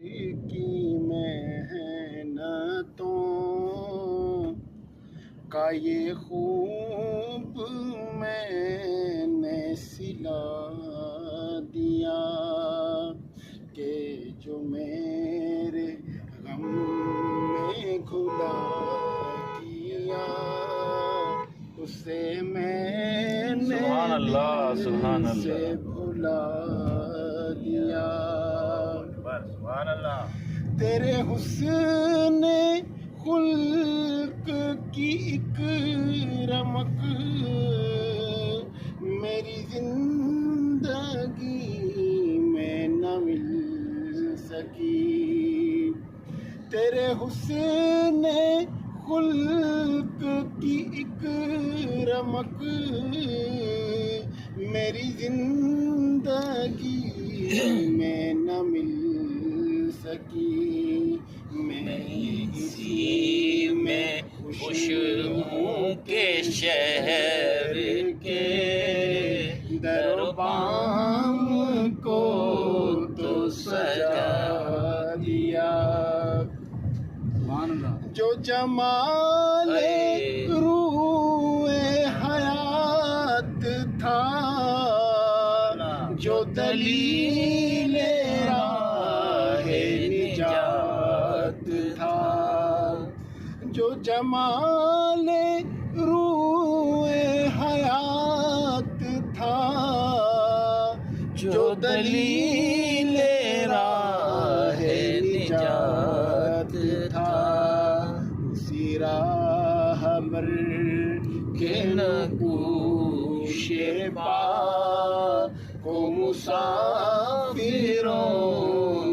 کی محنتوں کا یہ خوب میں نے سلا دیا کہ جو میرے غم میں گھلا کیا اسے میں نے سبحان اللہ سبحان سے اللہ بھلا دیا۔ سبحان اللہ۔ تیرے حسن خلق کی ایک رمق میری زندگی میں نہ مل سکی۔ تیرے حسن خلق کی ایک رمق میری زندگی میں نہ مل سکی۔ میں اسی میں خوش ہوں کہ شہر کے در و بام کو تو سجا دیا۔ جو جمال روح حیات تھا، جو دلیل راہ نجات تھا، جو جمال روح حیات تھا، جو دلیل راہ نجات تھا، اسی راہ پر کے نگوش پا کو مسافروں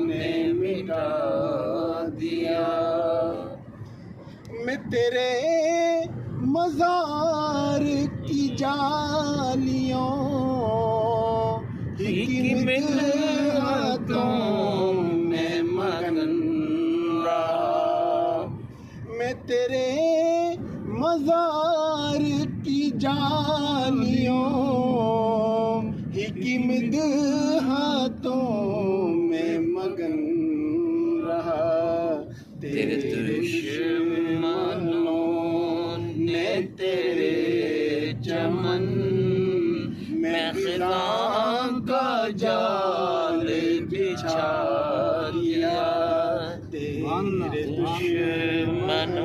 نے مٹا دیا۔ میں تیرے مزار کی جالیوں کی مدحتوں میں مگن رہا۔ میں تیرے مزار کی جالیوں کی مدحتوں میں مگن رہا۔ تیرے دشمنوں نے تیرے چمن میں خزاں کا جال